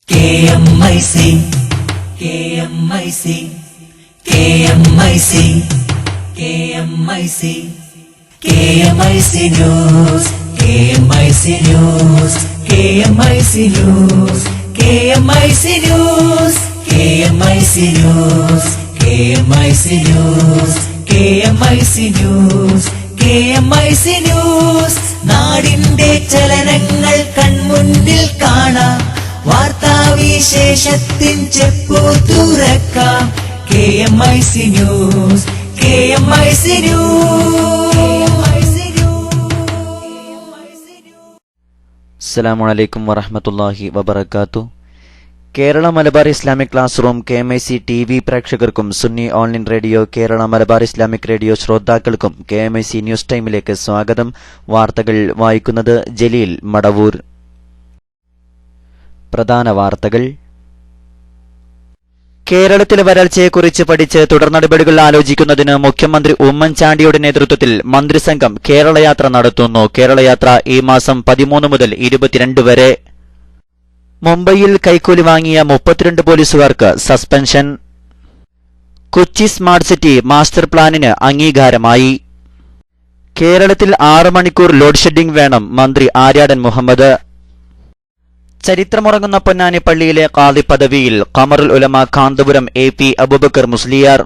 KMIC, KMIC, KMIC, KMIC, KMIC News, KMIC News, KMIC News, KMIC News, KMIC News, KMIC News, KMIC News, KMIC News, നാടിന്റെ ചലനങ്ങൾ കൺമുന്നിൽ കാണാം, വാർത്താവിശേഷത്തിൻ ചെപ്പു തുറക്കാം. KMIC News, KMIC News. അസ്സലാമു അലൈക്കും വറഹ്മത്തുള്ളാഹി വബറകാതുഹു. Kerala Malabar Islamic class room KMIC TV പ്രേക്ഷകർക്കും Sunni online radio Kerala Malabar Islamic radio ശ്രോതാക്കൾക്കും KMIC ന്യൂസ് ടൈമിലേക്ക് സ്വാഗതം. വാർത്തകൾ വായിക്കുന്നത് ജലീൽ മടവൂർ. പ്രധാന വാർത്തകൾ. കേരളത്തിലെ വരൾച്ചയെക്കുറിച്ച് പഠിച്ച് തുടർ നടപടികൾ ആലോചിക്കുന്നതിന് മുഖ്യമന്ത്രി ഉമ്മൻചാണ്ടിയുടെ നേതൃത്വത്തിൽ മന്ത്രിസംഘം കേരളയാത്ര നടത്തുന്നു. കേരളയാത്ര ഈ മാസം 13 മുതൽ 22 വരെ. മുംബൈയിൽ കൈക്കൂലി വാങ്ങിയ 32 പോലീസുകാർക്ക് suspension. Kochi smart city master പ്ലാനിന് അംഗീകാരമായി. കേരളത്തിൽ 6 മണിക്കൂർ ലോഡ് ഷെഡിംഗ് വേണം, മന്ത്രി ആര്യാടൻ മുഹമ്മദ്. ചരിത്രമുറങ്ങുന്ന പൊന്നാനി പള്ളിയിലെ ഖാദി പദവിയിൽ ഖമറുൽ ഉലമ കാന്തപുരം AP അബൂബക്കർ മുസ്ലിയാർ.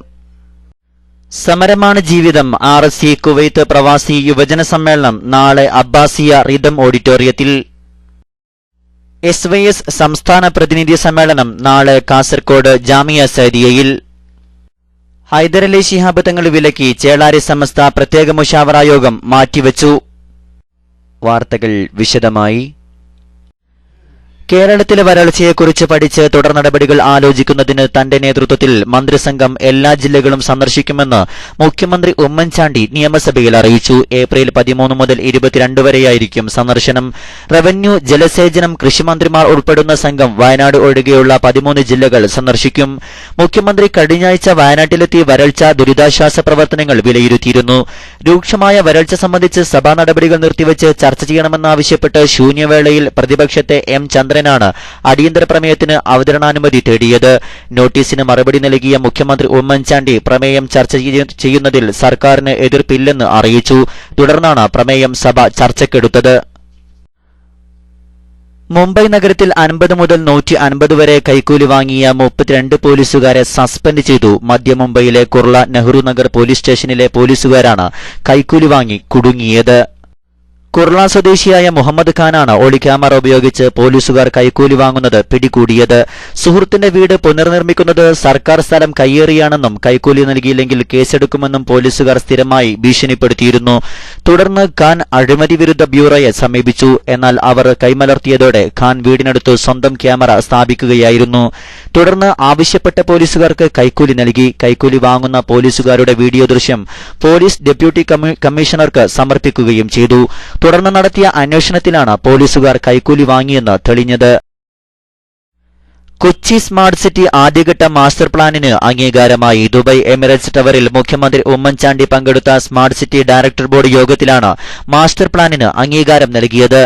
സമരമാണ് ജീവിതം RSC കുവൈത്ത് പ്രവാസി യുവജന സമ്മേളനം നാളെ അബ്ബാസിയ റിദം ഓഡിറ്റോറിയത്തിൽ. SYS സംസ്ഥാന പ്രതിനിധി സമ്മേളനം നാളെ കാസർകോട് ജാമിയ സൈദിയയിൽ. ഹൈദരലി ശിഹാബ് തങ്ങൾ വിലക്കി ചേളാരി സമസ്ത പ്രത്യേക മുശാവറ യോഗം മാറ്റിവെച്ചു. വാർത്തകൾ വിശദമായി. കേരളത്തിലെ വരൾച്ചയെക്കുറിച്ച് പഠിച്ച് തുടർ നടപടികൾ ആലോചിക്കുന്നതിന് തന്റെ നേതൃത്വത്തിൽ മന്ത്രിസംഘം എല്ലാ ജില്ലകളും സന്ദർശിക്കുമെന്ന് മുഖ്യമന്ത്രി ഉമ്മൻചാണ്ടി നിയമസഭയിൽ അറിയിച്ചു. ഏപ്രിൽ 13 മുതൽ 22 വരെയായിരിക്കും സന്ദർശനം. റവന്യൂ, ജലസേചനം, കൃഷിമന്ത്രിമാർ ഉൾപ്പെടുന്ന സംഘം വയനാട് ഒഴികെയുള്ള 13 ജില്ലകൾ സന്ദർശിക്കും. മുഖ്യമന്ത്രി കഴിഞ്ഞയാഴ്ച വയനാട്ടിലെത്തി വരൾച്ച ദുരിതാശ്വാസ പ്രവർത്തനങ്ങൾ വിലയിരുത്തിയിരുന്നു. രൂക്ഷമായ വരൾച്ച സംബന്ധിച്ച് സഭാ നടപടികൾ നിർത്തിവെച്ച് ചർച്ച ചെയ്യണമെന്നാവശ്യപ്പെട്ട് ശൂന്യവേളയിൽ പ്രതിപക്ഷത്തെ M ചന്ദ്രനാണ് അടിയന്തര പ്രമേയത്തിന് അവതരണാനുമതി തേടിയത്. നോട്ടീസിന് മറുപടി നൽകിയ മുഖ്യമന്ത്രി ഉമ്മൻചാണ്ടി പ്രമേയം ചർച്ച ചെയ്യുന്നതിൽ സർക്കാരിന് എതിർപ്പില്ലെന്ന് അറിയിച്ചു. തുടർന്നാണ് പ്രമേയം സഭ ചർച്ചയ്ക്കെടുത്തത്. മുംബൈ നഗരത്തിൽ 50 മുതൽ 150 വരെ കൈക്കൂലി വാങ്ങിയ 32 പോലീസുകാരെ സസ്പെൻഡ് ചെയ്തു. മധ്യ മുംബൈയിലെ കുർള നെഹ്റു നഗർ പോലീസ് സ്റ്റേഷനിലെ പോലീസുകാരാണ് കൈക്കൂലി വാങ്ങി കുടുങ്ങിയത്. കുർള സ്വദേശിയായ മുഹമ്മദ് ഖാനാണ് ഒളിക്യാമറ ഉപയോഗിച്ച് പോലീസുകാർ കൈക്കൂലി വാങ്ങുന്നത് പിടികൂടിയത്. സുഹൃത്തിന്റെ വീട് പുനർനിർമ്മിക്കുന്നത് സർക്കാർ സ്ഥലം കയ്യേറിയാണെന്നും കൈക്കൂലി നൽകിയില്ലെങ്കിൽ കേസെടുക്കുമെന്നും പോലീസുകാർ സ്ഥിരമായി ഭീഷണിപ്പെടുത്തിയിരുന്നു. തുടർന്ന് ഖാൻ അഴിമതി വിരുദ്ധ ബ്യൂറോയെ സമീപിച്ചു. എന്നാൽ അവർ കൈമലർത്തിയതോടെ ഖാൻ വീടിനടുത്ത് സ്വന്തം ക്യാമറ സ്ഥാപിക്കുകയായിരുന്നു. തുടർന്ന് ആവശ്യപ്പെട്ട പോലീസുകാർക്ക് കൈക്കൂലി നൽകി. കൈക്കൂലി വാങ്ങുന്ന പോലീസുകാരുടെ വീഡിയോ ദൃശ്യം പോലീസ് ഡെപ്യൂട്ടി കമ്മീഷണർക്ക് സമർപ്പിക്കുകയും ചെയ്തു. തുടർന്ന് നടത്തിയ അന്വേഷണത്തിലാണ് പോലീസുകാർ കൈക്കൂലി വാങ്ങിയെന്ന് തെളിഞ്ഞത്. കൊച്ചി സ്മാർട്ട് സിറ്റി ആദ്യഘട്ട മാസ്റ്റർ പ്ലാനിന് അംഗീകാരമായി. ദുബൈ എമിറേറ്റ്സ് ടവറിൽ മുഖ്യമന്ത്രി ഉമ്മൻചാണ്ടി പങ്കെടുത്ത സ്മാർട്ട് സിറ്റി ഡയറക്ടർ ബോർഡ് യോഗത്തിലാണ് മാസ്റ്റർ പ്ലാനിന് അംഗീകാരം നൽകിയത്.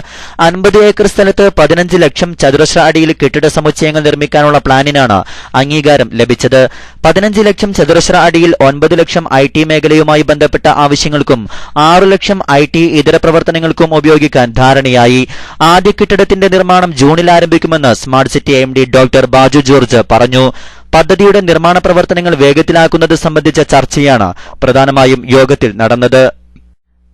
50 ഏക്കർ സ്ഥലത്ത് 15 ലക്ഷം ചതുരശ്ര അടിയിൽ കെട്ടിട സമുച്ചയങ്ങൾ നിർമ്മിക്കാനുള്ള പ്ലാനിനാണ് അംഗീകാരം ലഭിച്ചത്. 15 ലക്ഷം ചതുരശ്ര അടിയിൽ 9 ലക്ഷം IT മേഖലയുമായി ബന്ധപ്പെട്ട ആവശ്യങ്ങൾക്കും 6 ലക്ഷം IT ഇതര പ്രവർത്തനങ്ങൾക്കും ഉപയോഗിക്കാൻ ധാരണയായി. ആദ്യ കെട്ടിടത്തിന്റെ നിർമ്മാണം ജൂണിൽ ആരംഭിക്കുമെന്ന് smart city MD doctor Baju George പറഞ്ഞു. പദ്ധതിയുടെ നിർമ്മാണ പ്രവർത്തനങ്ങൾ വേഗത്തിലാക്കുന്നത് സംബന്ധിച്ച ചർച്ചയാണ് പ്രധാനമായും യോഗത്തിൽ നടന്നത്.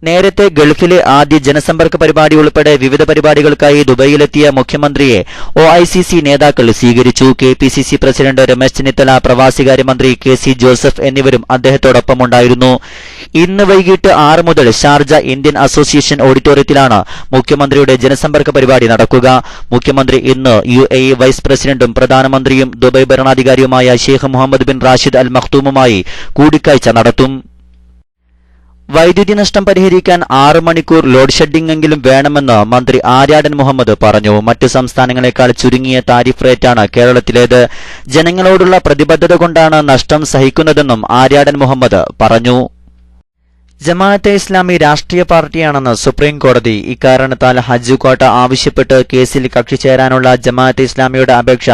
നേരത്തെ ഗൾഫിലെ ആദ്യ ജനസമ്പർക്ക പരിപാടി ഉൾപ്പെടെ വിവിധ പരിപാടികൾക്കായി ദുബൈയിലെത്തിയ മുഖ്യമന്ത്രിയെ OICC നേതാക്കൾ സ്വീകരിച്ചു. KPCC പ്രസിഡന്റ് രമേശ് ചെന്നിത്തല, പ്രവാസികാര്യമന്ത്രി KC ജോസഫ് എന്നിവരും അദ്ദേഹത്തോടൊപ്പമുണ്ടായിരുന്നു. ഇന്ന് വൈകിട്ട് 6 മുതൽ ഷാർജ ഇന്ത്യൻ അസോസിയേഷൻ ഓഡിറ്റോറിയത്തിലാണ് മുഖ്യമന്ത്രിയുടെ ജനസമ്പർക്ക പരിപാടി നടക്കുക. മുഖ്യമന്ത്രി ഇന്ന് UAE വൈസ് പ്രസിഡന്റും പ്രധാനമന്ത്രിയും ദുബൈ ഭരണാധികാരിയുമായ Sheikh Mohammed bin Rashid Al മഖ്തൂമുമായി കൂടിക്കാഴ്ച നടത്തും. വൈദ്യുതി നഷ്ടം പരിഹരിക്കാൻ 6 മണിക്കൂർ ലോഡ് ഷെഡിംഗ് എങ്കിലും വേണമെന്ന് മന്ത്രി ആര്യാടൻ മുഹമ്മദ് പറഞ്ഞു. മറ്റു സംസ്ഥാനങ്ങളെക്കാൾ ചുരുങ്ങിയ താരിഫ് റേറ്റാണ് കേരളത്തിലേത്. ജനങ്ങളോടുള്ള പ്രതിബദ്ധത കൊണ്ടാണ് നഷ്ടം സഹിക്കുന്നതെന്നും ആര്യാടൻ മുഹമ്മദ് പറഞ്ഞു. ജമാഅത്തെ ഇസ്ലാമി രാഷ്ട്രീയ പാർട്ടിയാണെന്ന് സുപ്രീം കോടതി. ഇക്കാരണത്താൽ ഹജ്ജ് ക്വാട്ട ആവശ്യപ്പെട്ട് കേസിൽ കക്ഷി ചേരാനുള്ള ജമാഅത്തെ ഇസ്ലാമിയുടെ അപേക്ഷ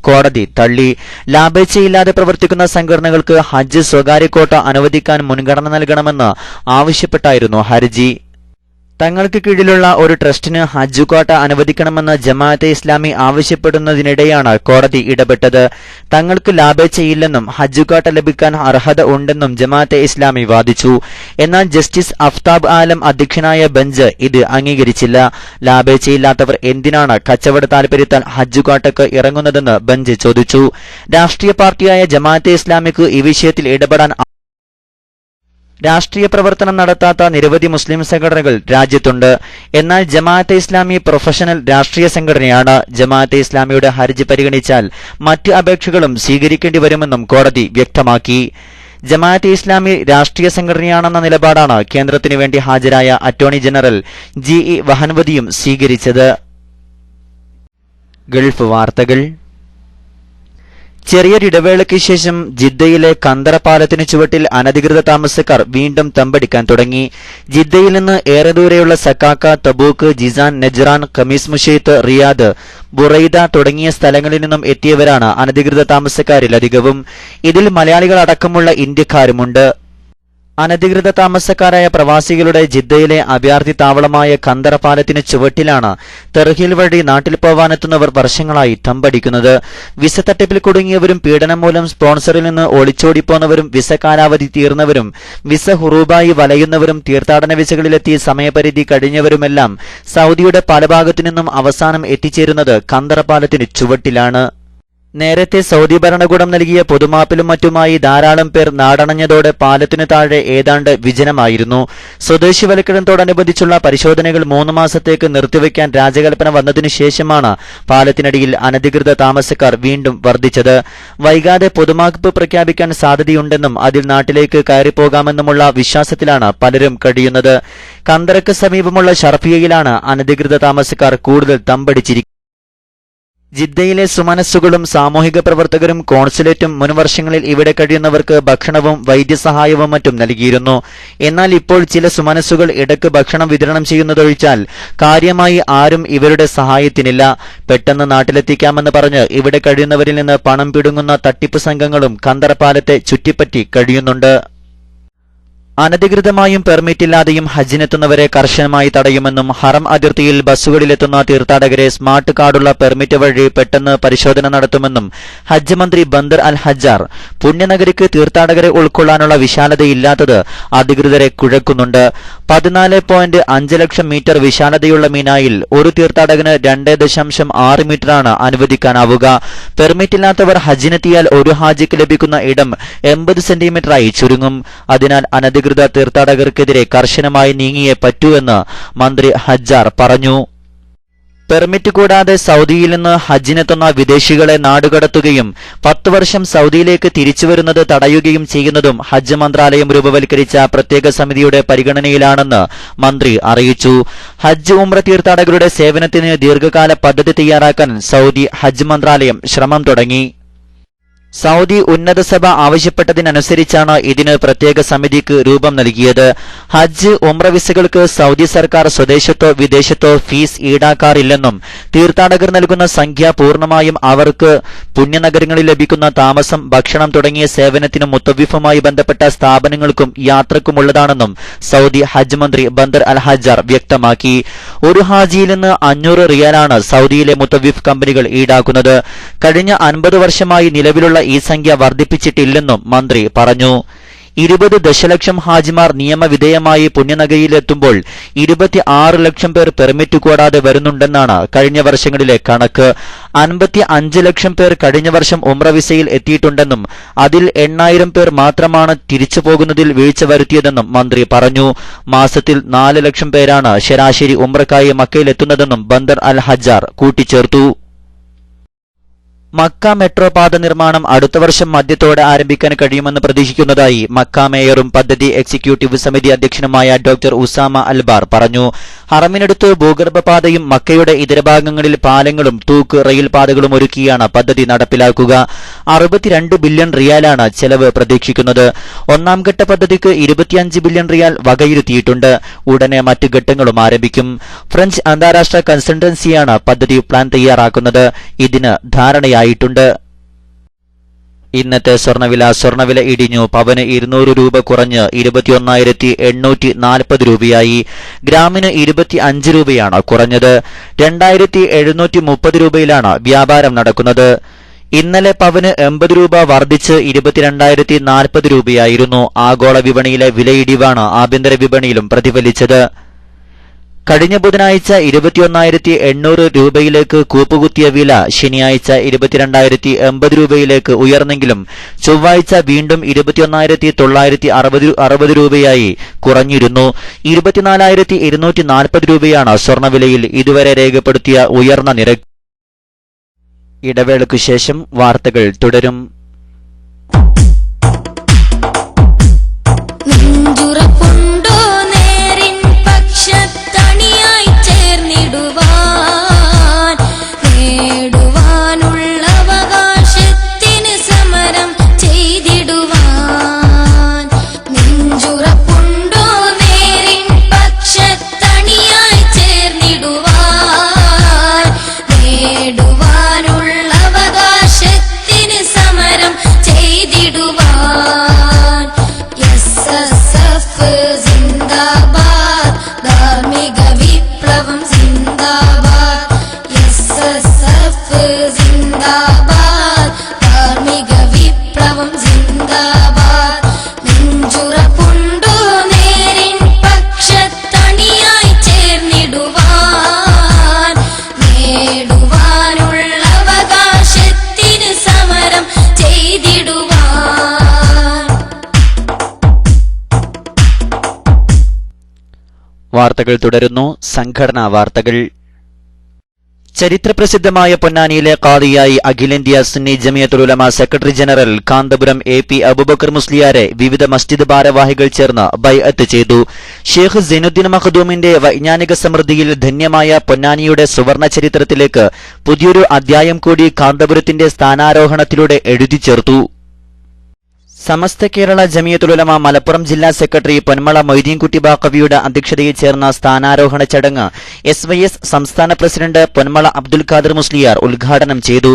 കോടതി തള്ളി. ലാഭേച്ഛയില്ലാതെ പ്രവർത്തിക്കുന്ന സംഘടനകൾക്ക് ഹജ്ജ് സ്വകാര്യ ക്വാട്ട അനുവദിക്കാൻ മുൻഗണന നൽകണമെന്ന് ആവശ്യപ്പെട്ടായിരുന്നു ഹർജി. തങ്ങൾക്ക് കീഴിലുള്ള ഒരു ട്രസ്റ്റിന് ഹജ്ജ് ക്വാട്ട അനുവദിക്കണമെന്ന് ജമാഅത്തെ ഇസ്ലാമി ആവശ്യപ്പെടുന്നതിനിടെയാണ് കോടതി ഇടപെട്ടത്. തങ്ങൾക്ക് ലാഭേച്ഛയില്ലെന്നും ഹജ്ജ് ക്വാട്ട ലഭിക്കാൻ അർഹത ഉണ്ടെന്നും ജമാഅത്തെ ഇസ്ലാമി വാദിച്ചു. എന്നാൽ ജസ്റ്റിസ് അഫ്താബ് ആലം അധ്യക്ഷനായ ബെഞ്ച് ഇത് അംഗീകരിച്ചില്ല. ലാഭേച്ഛയില്ലാത്തവർ എന്തിനാണ് കച്ചവട താൽപര്യത്താൽ ഹജ്ജ് ക്വാട്ടക്ക് ഇറങ്ങുന്നതെന്ന് ബെഞ്ച് ചോദിച്ചു. രാഷ്ട്രീയ പാർട്ടിയായ ജമാഅത്തെ ഇസ്ലാമിക്ക് ഈ വിഷയത്തിൽ ഇടപെടാൻ രാഷ്ട്രീയ പ്രവർത്തനം നടത്താത്ത നിരവധി മുസ്ലിം സംഘടനകൾ രാജ്യത്തുണ്ട്. എന്നാൽ ജമാഅത്തെ ഇസ്ലാമി പ്രൊഫഷണൽ രാഷ്ട്രീയ സംഘടനയാണ്. ജമാഅത്തെ ഇസ്ലാമിയുടെ ഹർജി പരിഗണിച്ചാൽ മറ്റ് അപേക്ഷകളും സ്വീകരിക്കേണ്ടി വരുമെന്നും കോടതി വ്യക്തമാക്കി. ജമാഅത്തെ ഇസ്ലാമി രാഷ്ട്രീയ സംഘടനയാണെന്ന നിലപാടാണ് കേന്ദ്രത്തിനു വേണ്ടി ഹാജരായ അറ്റോർണി ജനറൽ GE വഹൻവതിയും സ്വീകരിച്ചത്. ഗൾഫ് വാർത്തകൾ. ചെറിയൊരിടവേളയ്ക്ക് ശേഷം ജിദ്ദയിലെ കന്തറ പാലത്തിനു ചുവട്ടിൽ അനധികൃത താമസക്കാർ വീണ്ടും തമ്പടിക്കാൻ തുടങ്ങി. ജിദ്ദയിൽ നിന്ന് ഏറെ ദൂരെയുള്ള Sakaka, Tabuk, Jizan, Najran, Khamis Mushait, Riyadh, Buraidah തുടങ്ങിയ സ്ഥലങ്ങളിൽ നിന്നും എത്തിയവരാണ് അനധികൃത താമസക്കാരിലധികവും. ഇതിൽ മലയാളികൾ അടക്കമുള്ള ഇന്ത്യക്കാരുമുണ്ട്. അനധികൃത താമസക്കാരായ പ്രവാസികളുടെ ജിദ്ദയിലെ അഭയാർത്ഥി താവളമായ കന്തറ പാലത്തിന് ചുവട്ടിലാണ് തെർഹീൽ വഴി നാട്ടിൽ പോവാനെത്തുന്നവർ വർഷങ്ങളായി തമ്പടിക്കുന്നത്. വിസ തട്ടിപ്പിൽ കുടുങ്ങിയവരും പീഡനം മൂലം സ്പോൺസറിൽ നിന്ന് ഒളിച്ചോടിപ്പോന്നവരും വിസ കാലാവധി തീർന്നവരും വിസ ഹുറൂബായി വലയുന്നവരും തീർത്ഥാടന വിസകളിലെത്തി സമയപരിധി കഴിഞ്ഞവരുമെല്ലാം സൗദിയുടെ പല ഭാഗത്തു നിന്നും അവസാനം എത്തിച്ചേരുന്നത് കന്തറ പാലത്തിന് ചുവട്ടിലാണ്. നേരത്തെ സൗദി ഭരണകൂടം നൽകിയ പൊതുമാപ്പിലും മറ്റുമായി ധാരാളം പേർ നാടണഞ്ഞതോടെ പാലത്തിനു താഴെ ഏതാണ്ട് വിജനമായിരുന്നു. സ്വദേശിവൽക്കരണത്തോടനുബന്ധിച്ചുള്ള പരിശോധനകൾ 3 മാസത്തേക്ക് നിർത്തിവെക്കാൻ രാജകൽപ്പന വന്നതിനു ശേഷമാണ് പാലത്തിനടിയിൽ അനധികൃത താമസക്കാർ വീണ്ടും വർദ്ധിച്ചത്. വൈകാതെ പൊതുമാപ്പ് പ്രഖ്യാപിക്കാൻ സാധ്യതയുണ്ടെന്നും അതിൽ നാട്ടിലേക്ക് കയറിപ്പോകാമെന്നുമുള്ള വിശ്വാസത്തിലാണ് പലരും കഴിയുന്നത്. കന്തറയ്ക്ക് സമീപമുള്ള ഷർഫിയയിലാണ് അനധികൃത താമസക്കാർ കൂടുതൽ തമ്പടിച്ചിരിക്കുന്നത്. ജിദ്ദയിലെ സുമനസ്സുകളും സാമൂഹിക പ്രവർത്തകരും കോൺസുലേറ്റും മുൻവർഷങ്ങളിൽ ഇവിടെ കഴിയുന്നവർക്ക് ഭക്ഷണവും വൈദ്യസഹായവും മറ്റും നൽകിയിരുന്നു. എന്നാൽ ഇപ്പോൾ ചില സുമനസ്സുകൾ ഇടയ്ക്ക് ഭക്ഷണം വിതരണം ചെയ്യുന്നതൊഴിച്ചാൽ കാര്യമായി ആരും ഇവരുടെ സഹായത്തിനില്ല. പെട്ടെന്ന് നാട്ടിലെത്തിക്കാമെന്ന് പറഞ്ഞ് ഇവിടെ കഴിയുന്നവരിൽ നിന്ന് പണം പിടുങ്ങുന്ന തട്ടിപ്പ് സംഘങ്ങളും കന്തറപ്പാലത്തെ ചുറ്റിപ്പറ്റി കഴിയുന്നുണ്ട്. അനധികൃതമായും പെർമിറ്റില്ലാതെയും ഹജ്ജിനെത്തുന്നവരെ കർശനമായി തടയുമെന്നും ഹറം അതിർത്തിയിൽ ബസ്സുകളിലെത്തുന്ന തീർത്ഥാടകരെ സ്മാർട്ട് കാർഡുള്ള പെർമിറ്റ് വഴി പെട്ടെന്ന് പരിശോധന നടത്തുമെന്നും ഹജ്ജ് മന്ത്രി ബന്ദർ അൽ ഹജ്ജാർ. പുണ്യനഗരിക്ക് തീർത്ഥാടകരെ ഉൾക്കൊള്ളാനുള്ള വിശാലതയില്ലാത്തത് അധികൃതരെ കുഴക്കുന്നുണ്ട്. 14.5 ലക്ഷം മീറ്റർ വിശാലതയുള്ള മീനായിൽ ഒരു തീർത്ഥാടകന് 2.6 മീറ്ററാണ് അനുവദിക്കാനാവുക. പെർമിറ്റില്ലാത്തവർ ഹജ്ജിനെത്തിയാൽ ഒരു ഹാജിക്ക് ലഭിക്കുന്ന ഇടം 80 സെന്റിമീറ്ററായി ചുരുങ്ങും. അതിനാൽ അനധികൃത തീർത്ഥാടകർക്കെതിരെ കർശനമായി നീങ്ങിയേ പറ്റൂ എന്ന് മന്ത്രി ഹജ്ജാർ പറഞ്ഞു. പെർമിറ്റ് കൂടാതെ സൗദിയിൽ നിന്ന് ഹജ്ജിനെത്തുന്ന വിദേശികളെ നാടുകടത്തുകയും 10 വർഷം സൗദിയിലേക്ക് തിരിച്ചുവരുന്നത് തടയുകയും ചെയ്യുന്നതും ഹജ്ജ് മന്ത്രാലയം രൂപവൽക്കരിച്ച പ്രത്യേക സമിതിയുടെ പരിഗണനയിലാണെന്ന് മന്ത്രി അറിയിച്ചു. ഹജ്ജ് ഉംറ തീർത്ഥാടകരുടെ സേവനത്തിന് ദീർഘകാല പദ്ധതി തയ്യാറാക്കാൻ സൗദി ഹജ്ജ് മന്ത്രാലയം ശ്രമം തുടങ്ങി. സൗദി ഉന്നതസഭ ആവശ്യപ്പെട്ടതിനനുസരിച്ചാണ് ഇതിന് പ്രത്യേക സമിതിക്ക് രൂപം നൽകിയത്. ഹജ്ജ് ഉംറ വിസകൾക്ക് സൗദി സർക്കാർ സ്വദേശത്തോ വിദേശത്തോ ഫീസ് ഈടാക്കാറില്ലെന്നും തീർത്ഥാടകർ നൽകുന്ന സംഖ്യ പൂർണ്ണമായും അവർക്ക് പുണ്യനഗരങ്ങളിൽ ലഭിക്കുന്ന താമസം, ഭക്ഷണം തുടങ്ങിയ സേവനത്തിനും മുത്തവ്വിഫുമായി ബന്ധപ്പെട്ട സ്ഥാപനങ്ങൾക്കും യാത്രക്കുമുള്ളതാണെന്നും സൗദി ഹജ്ജ് മന്ത്രി ബന്ദർ അൽ ഹജ്ജാർ വ്യക്തമാക്കി. ഒരു ഹാജിയിൽ നിന്ന് 500 റിയാലാണ് സൗദിയിലെ മുത്തവ്വിഫ് കമ്പനികൾ ഈടാക്കുന്നത്. കഴിഞ്ഞ 50 വർഷമായി നിലവിലുള്ള ഈ സംഖ്യ വർദ്ധിപ്പിച്ചിട്ടില്ലെന്നും മന്ത്രി പറഞ്ഞു. 20 ദശലക്ഷം ഹാജിമാർ നിയമവിധേയമായി പുണ്യനഗരിയിലെത്തുമ്പോൾ 26 ലക്ഷം പേർ പെർമിറ്റ് കൂടാതെ വരുന്നുണ്ടെന്നാണ് കഴിഞ്ഞ വർഷങ്ങളിലെ കണക്ക്. 55 ലക്ഷം പേർ കഴിഞ്ഞ വർഷം ഉംറ വിസയിൽ എത്തിയിട്ടുണ്ടെന്നും അതിൽ 8000 പേർ മാത്രമാണ് തിരിച്ചു പോകുന്നതിൽ വീഴ്ച വരുത്തിയതെന്നും മന്ത്രി പറഞ്ഞു. മാസത്തിൽ 4 ലക്ഷം പേരാണ് ശരാശരി ഉംറക്കായി മക്കയിലെത്തുന്നതെന്നും ബന്ദർ അൽ ഹജ്ജാർ കൂട്ടിച്ചേർത്തു. മക്ക മെട്രോ പാത നിർമ്മാണം അടുത്ത വർഷം മധ്യത്തോടെ ആരംഭിക്കാൻ കഴിയുമെന്ന് പ്രതീക്ഷിക്കുന്നതായി മക്ക മേയറും പദ്ധതി എക്സിക്യൂട്ടീവ് സമിതി അധ്യക്ഷനുമായ ഡോക്ടർ ഉസാമ അൽബാർ പറഞ്ഞു. ഹറമിനടുത്ത് ഭൂഗർഭപാതയും മക്കയുടെ ഇതര ഭാഗങ്ങളിൽ പാലങ്ങളും തൂക്ക് റെയിൽ പാതകളും ഒരുക്കിയാണ് പദ്ധതി നടപ്പിലാക്കുക. 62 ബില്യൺ റിയാലാണ് ചെലവ് പ്രതീക്ഷിക്കുന്നത്. ഒന്നാം ഘട്ട പദ്ധതിക്ക് 25 ബില്യൺ റിയാൽ വകയിരുത്തിയിട്ടുണ്ട്. ഉടനെ മറ്റ് ഘട്ടങ്ങളും ആരംഭിക്കും. ഫ്രഞ്ച് അന്താരാഷ്ട്ര കൺസൾട്ടൻസിയാണ് പദ്ധതി പ്ലാൻ തയ്യാറാക്കുന്നത്. ഇതിന് ധാരണയായിട്ടുണ്ട്. ഇന്നത്തെ സ്വർണവില ഇടിഞ്ഞു. പവന് 200 രൂപ കുറഞ്ഞ് 21,840 രൂപയായി. ഗ്രാമിന് 25 രൂപയാണ് കുറഞ്ഞത്. 2,730 രൂപയിലാണ് വ്യാപാരം നടക്കുന്നത്. ഇന്നലെ പവന് 80 രൂപ വർദ്ധിച്ച് 22,040 രൂപയായിരുന്നു. ആഗോള വിപണിയിലെ വിലയിടിവാണ് ആഭ്യന്തര വിപണിയിലും പ്രതിഫലിച്ചത്. കഴിഞ്ഞ ബുധനാഴ്ച 21,800 രൂപയിലേക്ക് കൂപ്പുകുത്തിയ വില ശനിയാഴ്ച 22,080 രൂപയിലേക്ക് ഉയർന്നെങ്കിലും ചൊവ്വാഴ്ച വീണ്ടും 21,960 രൂപയായി കുറഞ്ഞിരുന്നു. 24,240 രൂപയാണ് സ്വർണവിലയിൽ ഇതുവരെ രേഖപ്പെടുത്തിയ ഉയർന്ന നിരക്ക്. ഇടവേളയ്ക്കു ശേഷം വാർത്തകൾ തുടരും. വാർത്തകൾ തുടരുന്നു. സംഘടനാ വാർത്തകൾ. ചരിത്രപ്രസിദ്ധമായ പൊന്നാനിയിലെ ഖാദിയായി അഖിലേന്ത്യാ Sunni Jamiyyathul Ulama secretary general Kanthapuram AP. Abubakar മുസ്ലിയാരെ വിവിധ മസ്ജിദ് ഭാരവാഹികൾ ചേർന്ന് ബൈഅത്ത് ചെയ്തു. ഷേഖ് സൈനുദ്ദീൻ മഖ്ദൂമിന്റെ വൈജ്ഞാനിക സമൃദ്ധിയിൽ ധന്യമായ പൊന്നാനിയുടെ സുവർണ ചരിത്രത്തിലേക്ക് പുതിയൊരു അധ്യായം കൂടി കാന്തപുരത്തിന്റെ സ്ഥാനാരോഹണത്തിലൂടെ എഴുതി ചേർത്തു. സമസ്ത കേരള ജമിയത്തുൽ ഉലമ മലപ്പുറം ജില്ലാ സെക്രട്ടറി പൊന്മള മൊയ്തീൻകുട്ടി ബാഖവിയുടെ അധ്യക്ഷതയിൽ ചേർന്ന സ്ഥാനാരോഹണ ചടങ്ങ് SYS സംസ്ഥാന പ്രസിഡന്റ് പൊന്മള അബ്ദുൽ ഖാദർ മുസ്ലിയാർ ഉദ്ഘാടനം ചെയ്തു.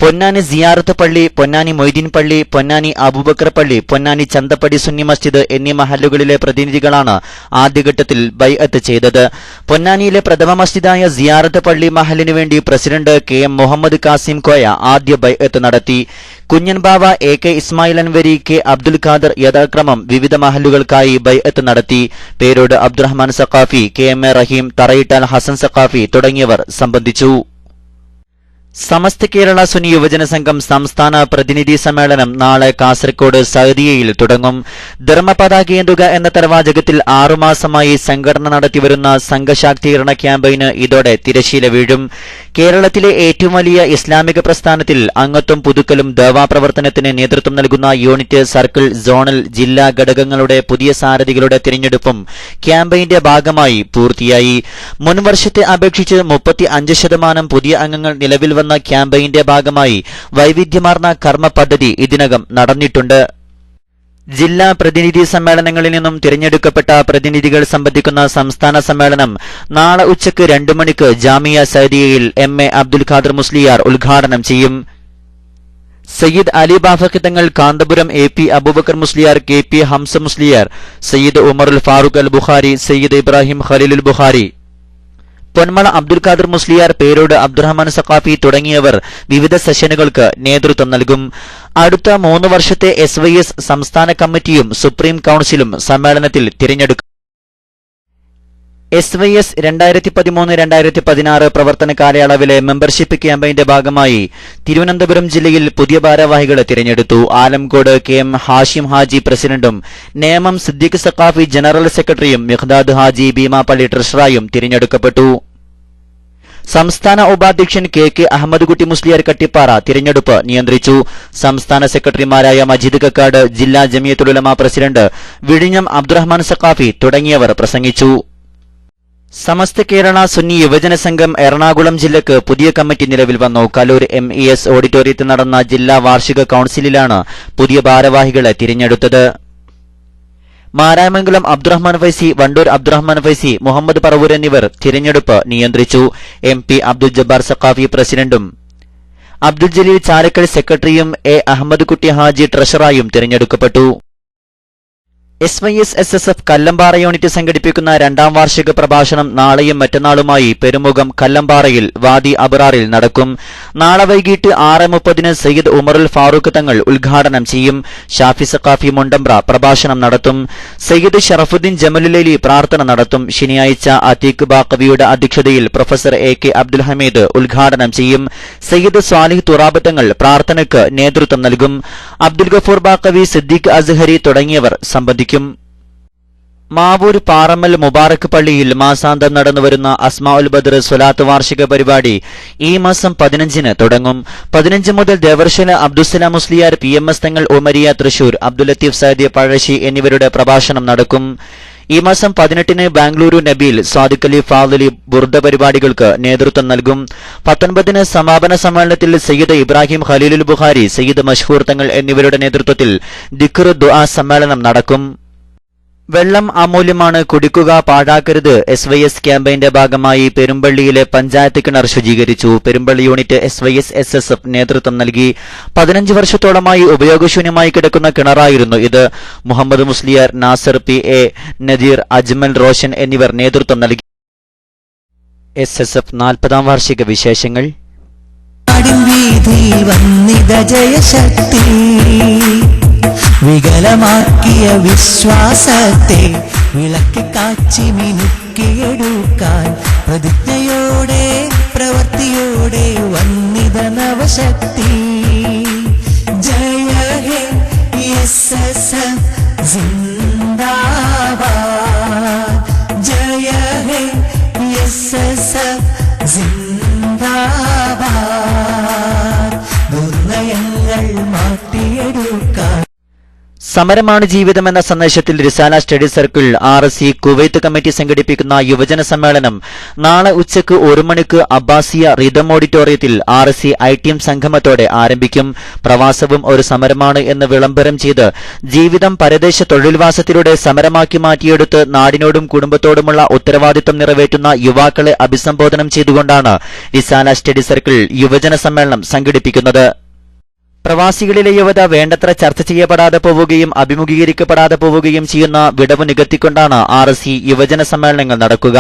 പൊന്നാനി സിയാറത്ത് പള്ളി, പൊന്നാനി മൊയ്തീൻ പള്ളി, പൊന്നാനി അബൂബക്കർ പള്ളി, പൊന്നാനി ചന്തപ്പടി സുന്നി മസ്ജിദ് എന്നീ മഹല്ലുകളിലെ പ്രതിനിധികളാണ് ആദ്യഘട്ടത്തിൽ ബൈഅത്ത് ചെയ്തത്. പൊന്നാനിയിലെ പ്രഥമ മസ്ജിദായ സിയാറത്ത് പള്ളി മഹലിനു വേണ്ടി പ്രസിഡന്റ് KM മുഹമ്മദ് കാസിം കോയ ആദ്യ ബൈഅത്ത് നടത്തി. കുഞ്ഞൻബാവ, AK ഇസ്മായിൽ അൻവരി, K അബ്ദുൽ ഖാദർ യഥാക്രമം വിവിധ മഹല്ലുകൾക്കായി ബൈഅത്ത് നടത്തി. പേരോട് അബ്ദുറഹ്മാൻ സഖാഫി, KMA റഹീം, തറയിട്ടാൽ ഹസൻ സഖാഫി തുടങ്ങിയവർ സംബന്ധിച്ചു. സമസ്ത കേരള സുന്നി യുവജന സംഘം സംസ്ഥാന പ്രതിനിധി സമ്മേളനം നാളെ കാസർകോട് സഅദിയയിൽ തുടങ്ങും. ധർമ്മപതാകയേന്തുക എന്ന തലവാചകത്തിൽ 6 മാസമായി സംഘടന നടത്തിവരുന്ന സംഘശാക്തീകരണ ക്യാമ്പയിന് ഇതോടെ തിരശ്ശീല വീഴും. കേരളത്തിലെ ഏറ്റവും വലിയ ഇസ്ലാമിക പ്രസ്ഥാനത്തിൽ അംഗത്വം പുതുക്കലും ദവാപ്രവർത്തനത്തിന് നേതൃത്വം നൽകുന്ന യൂണിറ്റ്, സർക്കിൾ, സോണൽ, ജില്ലാ ഘടകങ്ങളുടെ പുതിയ സാരഥികളുടെ തിരഞ്ഞെടുപ്പും ക്യാമ്പയിന്റെ ഭാഗമായി പൂർത്തിയായി. മുൻവർഷത്തെ അപേക്ഷിച്ച് 35% പുതിയ അംഗങ്ങൾ നിലവിൽ വന്ന ക്യാമ്പയിന്റെ ഭാഗമായി വൈവിധ്യമാർന്ന കർമ്മ പദ്ധതി ഇതിനകം നടന്നിട്ടുണ്ട്. ജില്ലാ പ്രതിനിധി സമ്മേളനങ്ങളിൽ നിന്നും തിരഞ്ഞെടുക്കപ്പെട്ട പ്രതിനിധികൾ സംബന്ധിക്കുന്ന സംസ്ഥാന സമ്മേളനം നാളെ ഉച്ചയ്ക്ക് 2 മണിക്ക് ജാമിയ സഅദിയയിൽ MA അബ്ദുൽ ഖാദർ മുസ്ലിയാർ ഉദ്ഘാടനം ചെയ്യും. സയ്യിദ് അലി ബാഫഖി തങ്ങൾ, കാന്തപുരം AP അബൂബക്കർ മുസ്ലിയാർ, KP ഹംസ മുസ്ലിയാർ, സയ്യിദ് ഉമറുൽ ഫാറൂഖ് അൽ ബുഖാരി, സയ്യിദ് ഇബ്രാഹിം ഖലീലുൽ ബുഖാരി, പൊന്മള അബ്ദുൽ ഖാദർ മുസ്ലിയാർ, പേരോട് അബ്ദുറഹ്മാൻ സഖാഫി തുടങ്ങിയവർ വിവിധ സെഷനുകൾക്ക് നേതൃത്വം നൽകും. അടുത്ത 3 വർഷത്തെ SYS സംസ്ഥാന കമ്മിറ്റിയും സുപ്രീം കൌൺസിലും സമ്മേളനത്തിൽ തിരഞ്ഞെടുക്കും. SYS 2013-2016 പ്രവർത്തന കാലയളവിലെ മെമ്പർഷിപ്പ് ക്യാമ്പയിന്റെ ഭാഗമായി തിരുവനന്തപുരം ജില്ലയിൽ പുതിയ ഭാരവാഹികളെ തിരഞ്ഞെടുത്തു. ആലംകോട് KM ഹാഷിം ഹാജി പ്രസിഡന്റും നേമം സിദ്ദീഖ് സഖാഫി ജനറൽ സെക്രട്ടറിയും മിഖ്ദാദ് ഹാജി ഭീമാപ്പള്ളി ട്രഷററായും തിരഞ്ഞെടുക്കപ്പെട്ടു. സംസ്ഥാന ഉപാധ്യക്ഷൻ കെ അഹമ്മദ് കുട്ടി മുസ്ലിയാർ കട്ടിപ്പാറ തിരഞ്ഞെടുപ്പ് നിയന്ത്രിച്ചു. സംസ്ഥാന സെക്രട്ടറിമാരായ മജീദ് കക്കാട്, ജില്ലാ ജമിയത്തുൽ ഉലമ പ്രസിഡന്റ് വിഴിഞ്ഞം അബ്ദുറഹ്മാൻ സഖാഫി തുടങ്ങിയവർ പ്രസംഗിച്ചു. സമസ്ത കേരള സുന്നി യുവജന സംഘം എറണാകുളം ജില്ലക്ക് പുതിയ കമ്മിറ്റി നിലവിൽ വന്നു. കലൂർ MES ഓഡിറ്റോറിയത്തിൽ നടന്ന ജില്ലാ വാർഷിക കൌൺസിലിലാണ് പുതിയ ഭാരവാഹികളെ തിരഞ്ഞെടുത്തത്. മാരാമംഗലം അബ്ദുറഹ്മാൻ ഫൈസി, വണ്ടൂർ അബ്ദുറഹ്മാൻ ഫൈസി, മുഹമ്മദ് പറവൂർ എന്നിവർ തിരഞ്ഞെടുപ്പ് നിയന്ത്രിച്ചു. MP അബ്ദുൽ ജബ്ബാർ സഖാഫി പ്രസിഡന്റും അബ്ദുൽ ജലീൽ ചാലക്കൽ സെക്രട്ടറിയും അഹമ്മദ് കുട്ടി ഹാജി ട്രഷററായും തിരഞ്ഞെടുക്കപ്പെട്ടു. SYS-SSF കല്ലമ്പാറ യൂണിറ്റ് സംഘടിപ്പിക്കുന്ന 2ാം വാർഷിക പ്രഭാഷണം നാളെയും മറ്റന്നാളുമായി പെരുമുഖം കല്ലമ്പാറയിൽ വാദി അബ്റാറിൽ നടക്കും. നാളെ വൈകിട്ട് 6:30 സയ്യിദ് ഉമറുൽ ഫാറൂഖ് തങ്ങൾ ഉദ്ഘാടനം ചെയ്യും. ഷാഫി സഖാഫി മുണ്ടമ്പ്ര പ്രഭാഷണം നടത്തും. സയ്യിദ് ഷറഫുദ്ദീൻ ജമലുലൈലി പ്രാർത്ഥന നടത്തും. ശനിയാഴ്ച അതീഖ് ബാഖവിയുടെ അധ്യക്ഷതയിൽ പ്രൊഫസർ AK അബ്ദുൽ ഹമീദ് ഉദ്ഘാടനം ചെയ്യും. സയ്യിദ് സ്വാലിഹ് തുറാബ് തങ്ങൾ പ്രാർത്ഥനയ്ക്ക് നേതൃത്വം നൽകും. അബ്ദുൽ ഗഫൂർ ബാഖവി, സിദ്ദീഖ് അസ്ഹരി തുടങ്ങിയവർ സംബന്ധിക്കും. മാവൂർ പാറമ്മൽ മുബാറക് പള്ളിയിൽ മാസാന്തം നടന്നുവരുന്ന അസ്മാഉൽ ബദർ സ്വലാത്ത് വാർഷിക പരിപാടി ഈ മാസം 15-ന് തുടങ്ങും. 15 മുതൽ ദേവർശല അബ്ദുസ്സലാം മുസ്ലിയാർ, PMS തങ്ങൾ ഉമരിയ തൃശൂർ, അബ്ദുൽ ലത്തീഫ് സൈദി പഴശ്ശി എന്നിവരുടെ പ്രഭാഷണം നടക്കും. ഈ മാസം 18-ന് ബാംഗ്ലൂരു നബീൽ, സാദിഖ് അലി ഫാദലി ബുർദ പരിപാടികൾക്ക് നേതൃത്വം നൽകും. 19-ന് സമാപന സമ്മേളനത്തിൽ സയ്യിദ് ഇബ്രാഹിം ഖലീലുൽ ബുഖാരി, സയ്യിദ് മഷ്ഹൂർ തങ്ങൾ എന്നിവരുടെ നേതൃത്വത്തിൽ ദിക്ർ ദുആ സമ്മേളനം നടക്കും. വെള്ളം അമൂല്യമാണ്, കുടിക്കുക പാഴാക്കരുത്. SYS ക്യാമ്പയിന്റെ ഭാഗമായി പെരുമ്പള്ളിയിലെ പഞ്ചായത്ത് കിണർ ശുചീകരിച്ചു. പെരുമ്പള്ളി യൂണിറ്റ് SYS-SSF നേതൃത്വം നൽകി. 15 വർഷത്തോളമായി ഉപയോഗശൂന്യമായി കിടക്കുന്ന കിണറായിരുന്നു ഇത്. മുഹമ്മദ് മുസ്ലിയാർ, നാസർ PA, നദീർ, അജ്മൽ, റോഷൻ എന്നിവർ നേതൃത്വം നൽകി. SSF 40ാം വാർഷിക വിശേഷങ്ങൾ. വികലമാക്കിയ വിശ്വാസത്തെ വിളക്കി കാച്ചി മിനുക്കിയെടുക്കാൻ പ്രതിജ്ഞയോടെ പ്രവൃത്തിയോടെ വന്നിത നവശക്തി. ജയ ഹേ SSF സിന്ദാബാദ്, ജയ ഹേ SSF സിന്ദാബാദ്. ദുർനയങ്ങൾ മാറ്റിയെടുക്കാൻ സമരമാണ് ജീവിതമെന്ന സന്ദേശത്തിൽ Risala study circle RSC Kuwait committee സംഘടിപ്പിക്കുന്ന യുവജന സമ്മേളനം നാളെ ഉച്ചയ്ക്ക് 1 മണിക്ക് അബ്ബാസിയ റിദം ഓഡിറ്റോറിയത്തിൽ RSC ITM സംഗമത്തോടെ ആരംഭിക്കും. പ്രവാസവും ഒരു സമരമാണ് എന്ന് വിളംബരം ചെയ്ത് ജീവിതം പരദേശ തൊഴിൽവാസത്തിലൂടെ സമരമാക്കി മാറ്റിയെടുത്ത് നാടിനോടും കുടുംബത്തോടുമുള്ള ഉത്തരവാദിത്തം നിറവേറ്റുന്ന യുവാക്കളെ അഭിസംബോധനം ചെയ്തുകൊണ്ടാണ് റിസാല സ്റ്റഡി സർക്കിൾ യുവജന സമ്മേളനം സംഘടിപ്പിക്കുന്നത്. പ്രവാസികളിലെ യുവത വേണ്ടത്ര ചർച്ച ചെയ്യപ്പെടാതെ പോവുകയും അഭിമുഖീകരിക്കപ്പെടാതെ പോവുകയും ചെയ്യുന്ന വിടവ് നികത്തിക്കൊണ്ടാണ് RSC യുവജന സമ്മേളനങ്ങൾ നടക്കുക.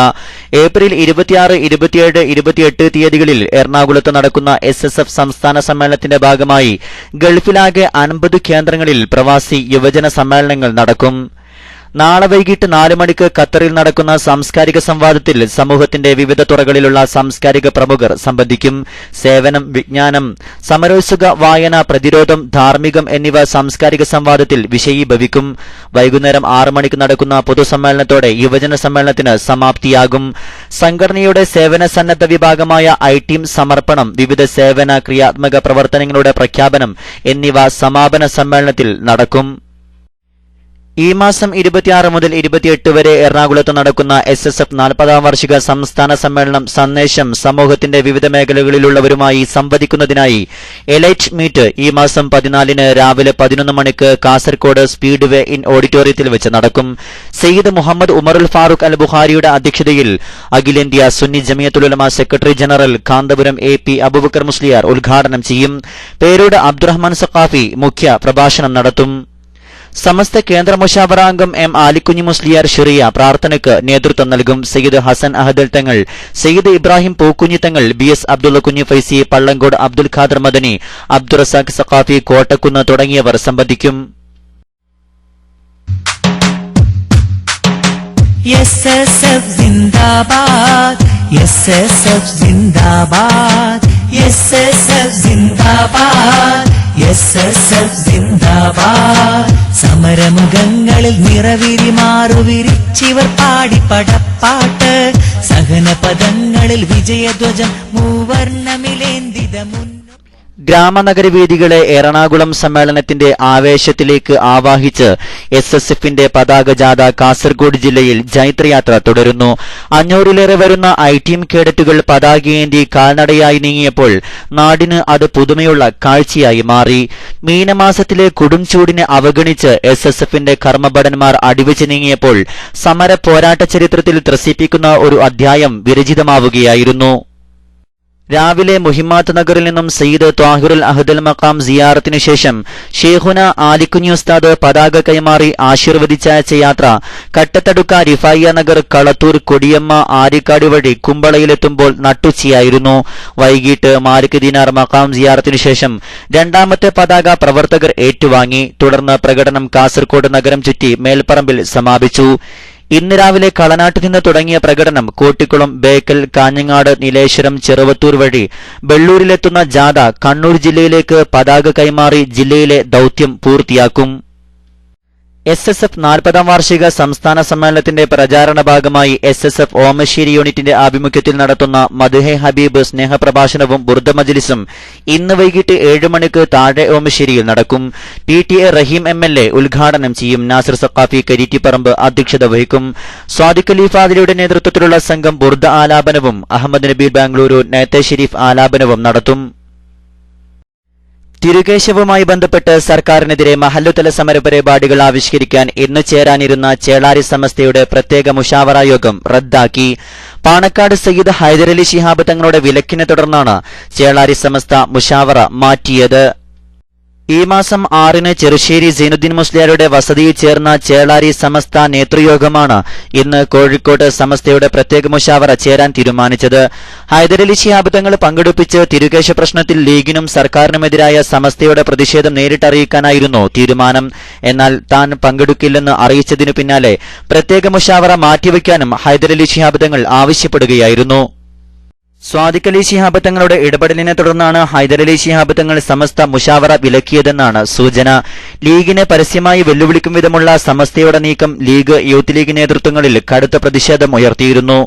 ഏപ്രിൽ 26, 27, 28 തീയതികളിൽ എറണാകുളത്ത് നടക്കുന്ന SSF സംസ്ഥാന സമ്മേളനത്തിന്റെ ഭാഗമായി ഗൾഫിലാകെ 50 കേന്ദ്രങ്ങളിൽ പ്രവാസി യുവജന സമ്മേളനങ്ങൾ നടക്കും. നാളെ വൈകിട്ട് 4 മണിക്ക് ഖത്തറിൽ നടക്കുന്ന സാംസ്കാരിക സംവാദത്തിൽ സമൂഹത്തിന്റെ വിവിധ തുറകളിലുള്ള സാംസ്കാരിക പ്രമുഖർ സംബന്ധിക്കും. സേവനം, വിജ്ഞാനം, സമരോത്സുക, വായന, പ്രതിരോധം, ധാർമ്മികം എന്നിവ സാംസ്കാരിക സംവാദത്തിൽ വിഷയീഭവിക്കും. വൈകുന്നേരം 6 മണിക്ക് നടക്കുന്ന പൊതുസമ്മേളനത്തോടെ യുവജന സമ്മേളനത്തിന് സമാപ്തിയാകും. സംഘടനയുടെ സേവന സന്നദ്ധ വിഭാഗമായ ITM സമർപ്പണം, വിവിധ സേവന ക്രിയാത്മക പ്രവർത്തനങ്ങളുടെ പ്രഖ്യാപനം എന്നിവ സമാപന സമ്മേളനത്തിൽ നടക്കും. ഈ മാസം 26 മുതൽ 28 വരെ എറണാകുളത്ത് നടക്കുന്ന SSF 40ാം വാർഷിക സംസ്ഥാന സമ്മേളനം സന്ദേശം സമൂഹത്തിന്റെ വിവിധ മേഖലകളിലുള്ളവരുമായി സംവദിക്കുന്നതിനായി എലൈറ്റ് മീറ്റ് ഈ മാസം 14-ന് രാവിലെ 11 മണിക്ക് കാസർകോട് സ്പീഡ് വേ ഇൻ ഓഡിറ്റോറിയത്തിൽ വെച്ച് നടക്കും. സയ്യിദ് മുഹമ്മദ് ഉമറുൽ ഫാറൂഖ് അൽ ബുഖാരിയുടെ അധ്യക്ഷതയിൽ അഖിലേന്ത്യാ Sunni Jamiyyathul Ulama secretary general Kanthapuram AP Abubakar Musliyar ഉദ്ഘാടനം ചെയ്യും. പേരോട് അബ്ദുറഹ്മാൻ സഖാഫി മുഖ്യ പ്രഭാഷണം നടത്തും. സമസ്ത കേന്ദ്ര മുശാവറ അംഗം M ആലിക്കുഞ്ഞി മുസ്ലിയാർ ഷിറിയ പ്രാർത്ഥനയ്ക്ക് നേതൃത്വം നൽകും. സയ്യിദ് ഹസൻ അഹദൽ തങ്ങൾ, സയ്യിദ് ഇബ്രാഹിം പൂക്കുഞ്ഞി തങ്ങൾ, BS അബ്ദുള്ള കുഞ്ഞി ഫൈസി, പള്ളങ്കോട് അബ്ദുൽ ഖാദർ മദനി, അബ്ദുറസാഖ് സഖാഫി, കോട്ടക്കുന്ന് തുടങ്ങിയവർ സംബന്ധിക്കും. SSF സിന്ദാബാദ്, SSF സിന്ദാബാദ്, SSF സിന്ദാബാദ്, SSF സിന്ദാബാദ്. സമരമുഖങ്ങളിൽ നിറവിരി മാറുവിരിച്ചിവർ പാടി പടപ്പാട്ട്. സഹന പദങ്ങളിൽ വിജയധ്വജം മൂവർണ്ണമിലേന്തിത മുൻ. ഗ്രാമനഗരവേദികളെ എറണാകുളം സമ്മേളനത്തിന്റെ ആവേശത്തിലേക്ക് ആവാഹിച്ച് SSFന്റെ പതാക ജാഥ കാസർഗോഡ് ജില്ലയിൽ ജൈത്രയാത്ര തുടരുന്നു. 500-ലേറെ വരുന്ന ഐ-ടീം കേഡറ്റുകൾ പതാകയേന്തി കാൽനടയായി നീങ്ങിയപ്പോൾ നാടിന് അത് പുതുമയുള്ള കാഴ്ചയായി മാറി. മീനമാസത്തിലെ കൊടും ചൂടിനെ അവഗണിച്ച് SSFന്റെ കർമ്മഭടന്മാർ അടിവെച്ച് നീങ്ങിയപ്പോൾ സമര പോരാട്ട ചരിത്രത്തിൽ ത്രസിപ്പിക്കുന്ന ഒരു അധ്യായം വിരചിതമാവുകയായിരുന്നു. രാവിലെ മുഹിമ്മാത്ത് നഗറിൽ നിന്നും സയ്യിദ് ത്വാഹിറുൽ അഹ്ദൽ മഖാം സിയാറത്തിനു ശേഷം ഷേഖുന ആലിക്കുഞ്ഞി ഉസ്താദ് പതാക കൈമാറി ആശീർവദിച്ചയച്ച യാത്ര കട്ടത്തടുക്ക റിഫായിയ നഗർ, കളത്തൂർ, കൊടിയമ്മ, ആരിക്കാട് വഴി കുമ്പളയിലെത്തുമ്പോൾ നട്ടുച്ചയായിരുന്നു. വൈകിട്ട് മാലിക് ദീനാർ മഖാം സിയാറത്തിനു ശേഷം രണ്ടാമത്തെ പതാക പ്രവർത്തകർ ഏറ്റുവാങ്ങി. തുടർന്ന് പ്രകടനം കാസർകോട് നഗരം ചുറ്റി മേൽപ്പറമ്പിൽ സമാപിച്ചു. ഇന്ന് രാവിലെ കളനാട്ടിൽ നിന്ന് തുടങ്ങിയ പ്രകടനം കോട്ടിക്കുളം, ബേക്കൽ, കാഞ്ഞങ്ങാട്, നീലേശ്വരം, ചെറുവത്തൂർ വഴി ബെള്ളൂരിലെത്തുന്ന ജാഥ കണ്ണൂർ ജില്ലയിലേക്ക് പതാക കൈമാറി ജില്ലയിലെ ദൌത്യം പൂർത്തിയാക്കും. SSF 40-ാം വാർഷിക സംസ്ഥാന സമ്മേളനത്തിന്റെ പ്രചാരണ ഭാഗമായി SSF ഓമശ്ശേരി യൂണിറ്റിന്റെ ആഭിമുഖ്യത്തിൽ നടത്തുന്ന മദ്ഹെ ഹബീബ് സ്നേഹപ്രഭാഷണവും ബുർദ മജ്ലിസും ഇന്ന് വൈകിട്ട് 7 മണിക്ക് താഴെ ഓമശ്ശേരിയിൽ നടക്കും. PTA റഹീം MLA ഉദ്ഘാടനം ചെയ്യും. നാസിർ സഖാഫി കരീറ്റിപ്പറമ്പ് അധ്യക്ഷത വഹിക്കും. സ്വാദിഖ് അലി ഫാദിലിയുടെ നേതൃത്വത്തിലുള്ള സംഘം ബുർദ ആലാപനവും അഹമ്മദ് നബി ബാംഗ്ലൂരു നേത്തെ ഷെരീഫ് ആലാപനവും നടത്തും. തിരുകേശവുമായി ബന്ധപ്പെട്ട് സർക്കാരിനെതിരെ മഹല്ലുതല സമരപരിപാടികൾ ആവിഷ്കരിക്കാൻ ഇന്ന് ചേരാനിരുന്ന ചേളാരി സമസ്തയുടെ പ്രത്യേക മുഷാവറ യോഗം റദ്ദാക്കി. പാണക്കാട് സയ്യിദ് ഹൈദരലി ശിഹാബ് തങ്ങളുടെ വിലക്കിനെ തുടർന്നാണ് ചേളാരി സമസ്ത മുഷാവറ മാറ്റിയത്. ഈ മാസം 6-ന് ചെറുശ്ശേരി സൈനുദ്ദീൻ മുസ്ലിയാരുടെ വസതിയിൽ ചേർന്ന ചേളാരി സമസ്ത നേതൃയോഗമാണ് ഇന്ന് കോഴിക്കോട് സമസ്തയുടെ പ്രത്യേക മുഷാവറ ചേരാൻ തീരുമാനിച്ചത്. ഹൈദരലി ശിഹാബ് തങ്ങൾ പങ്കെടുപ്പിച്ച് തിരുകേശ പ്രശ്നത്തിൽ ലീഗിനും സർക്കാരിനുമെതിരായ സമസ്തയുടെ പ്രതിഷേധം നേരിട്ടറിയിക്കാനായിരുന്നു തീരുമാനം. എന്നാൽ താൻ പങ്കെടുക്കില്ലെന്ന് അറിയിച്ചതിനു പിന്നാലെ പ്രത്യേക മുഷാവറ മാറ്റിവെക്കാനും ഹൈദരലി ശിഹാബ് തങ്ങൾ ആവശ്യപ്പെടുകയായിരുന്നു. സ്വാദിഖ് അലി ശിഹാബ് തങ്ങളുടെ ഇടപെടലിനെ തുടർന്നാണ് ഹൈദരലി ശിഹാബ് തങ്ങൾ സമസ്ത മുഷാവറ വിലക്കിയതെന്നാണ് സൂചന. ലീഗിനെ പരസ്യമായി വെല്ലുവിളിക്കും വിധമുള്ള സമസ്തയുടെ നീക്കം ലീഗ്, യൂത്ത് ലീഗ് നേതൃത്വങ്ങളിൽ കടുത്ത പ്രതിഷേധം ഉയർത്തിയിരുന്നു.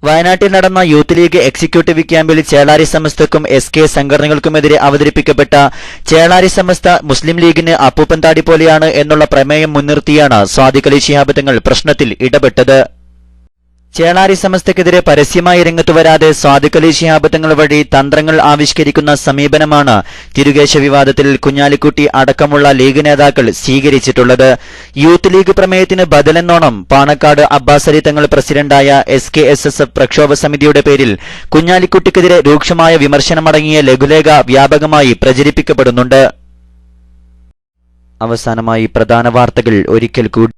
വയനാട്ടിൽ നടന്ന യൂത്ത് ലീഗ് എക്സിക്യൂട്ടീവ് ക്യാമ്പിൽ ചേളാരി സമസ്തക്കും SK സംഘടനകൾക്കുമെതിരെ അവതരിപ്പിക്കപ്പെട്ട ചേളാരി സമസ്ത മുസ്ലിം ലീഗിന് അപ്പൂപ്പൻ താടി പോലെയാണ് എന്നുള്ള പ്രമേയം മുൻനിർത്തിയാണ് സ്വാദിഖ് അലി ശിഹാബ് തങ്ങൾ പ്രശ്നത്തിൽ ഇടപെട്ടത്. ചേളാരി സമസ്തക്കെതിരെ പരസ്യമായി രംഗത്തു വരാതെ സ്വാദിഖ് അലി ശിഹാബ് തങ്ങൾ വഴി തന്ത്രങ്ങൾ ആവിഷ്കരിക്കുന്ന സമീപനമാണ് തിരുകേശ വിവാദത്തിൽ കുഞ്ഞാലിക്കുട്ടി അടക്കമുള്ള ലീഗ് നേതാക്കൾ സ്വീകരിച്ചിട്ടുള്ളത്. യൂത്ത് ലീഗ് പ്രമേയത്തിന് ബദലെന്നോണം പാണക്കാട് അബ്ബാസ് അലി തങ്ങൾ പ്രസിഡന്റായ SKSSF പ്രക്ഷോഭ സമിതിയുടെ പേരിൽ കുഞ്ഞാലിക്കുട്ടിക്കെതിരെ രൂക്ഷമായ വിമർശനമടങ്ങിയ ലഘുലേഖ വ്യാപകമായി പ്രചരിപ്പിക്കപ്പെടുന്നുണ്ട്. അവസാനമായി പ്രധാന വാർത്തകൾ ഒരിക്കൽ കൂടി.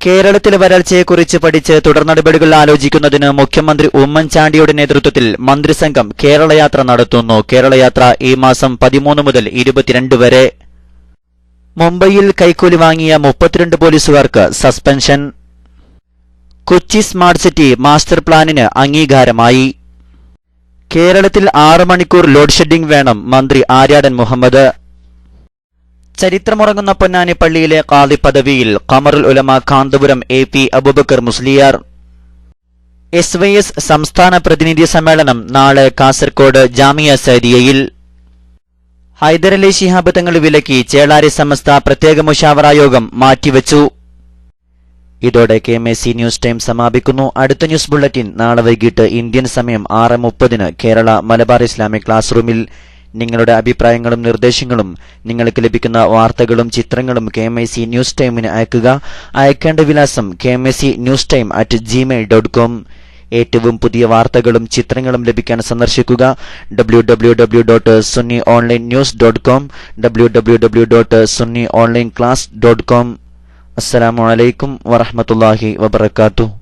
കേരളത്തിലെ വരൾച്ചയെക്കുറിച്ച് പഠിച്ച് തുടർ നടപടികൾ ആലോചിക്കുന്നതിന് മുഖ്യമന്ത്രി ഉമ്മൻചാണ്ടിയുടെ നേതൃത്വത്തിൽ മന്ത്രിസംഘം കേരളയാത്ര നടത്തുന്നു. കേരളയാത്ര ഈ മാസം 13 മുതൽ 22 വരെ. മുംബൈയിൽ കൈക്കൂലി വാങ്ങിയ 32 പോലീസുകാർക്ക് suspension. Kochi smart city master പ്ലാനിന് അംഗീകാരമായി. കേരളത്തിൽ 6 മണിക്കൂർ ലോഡ് ഷെഡിംഗ് വേണം, മന്ത്രി ആര്യാടൻ മുഹമ്മദ്. ചരിത്രമുറങ്ങുന്ന പൊന്നാനി പള്ളിയിലെ ഖാദി പദവിയിൽ ഖമറുൽ ഉലമ കാന്തപുരം AP അബൂബക്കർ മുസ്ലിയാർ. SYS സംസ്ഥാന പ്രതിനിധി സമ്മേളനം നാളെ കാസർകോട് ജാമിയ സൈദിയയിൽ. ഹൈദരലി ശിഹാബ് തങ്ങൾ വിലക്കി ചേളാരി സമസ്ത പ്രത്യേക മുഷാവറ യോഗം മാറ്റിവെച്ചു. ഇതോടെ KMAC ന്യൂസ് ടൈം സമാപിക്കുന്നു. അടുത്ത ന്യൂസ് ബുള്ളറ്റിൻ നാളെ വൈകിട്ട് ഇന്ത്യൻ സമയം 6:30 കേരള മലബാർ ഇസ്ലാമിക് ക്ലാസ് റൂമിൽ. നിങ്ങളുടെ അഭിപ്രായങ്ങളും നിർദ്ദേശങ്ങളും നിങ്ങൾക്ക് ലഭിക്കുന്ന വാർത്തകളും ചിത്രങ്ങളും KMAC ന്യൂസ് ടൈമിന് അയക്കുക. അയക്കേണ്ട വിലാസം kmacnewstime@gmail.com. ഏറ്റവും പുതിയ വാർത്തകളും ചിത്രങ്ങളും ലഭിക്കാൻ സന്ദർശിക്കുക www.sunnyonlinenews.com, www.sunnyonlineclass.com. അസ്സലാമു അലൈക്കും വറഹ്മത്തുള്ളാഹി വബറകാതുഹു.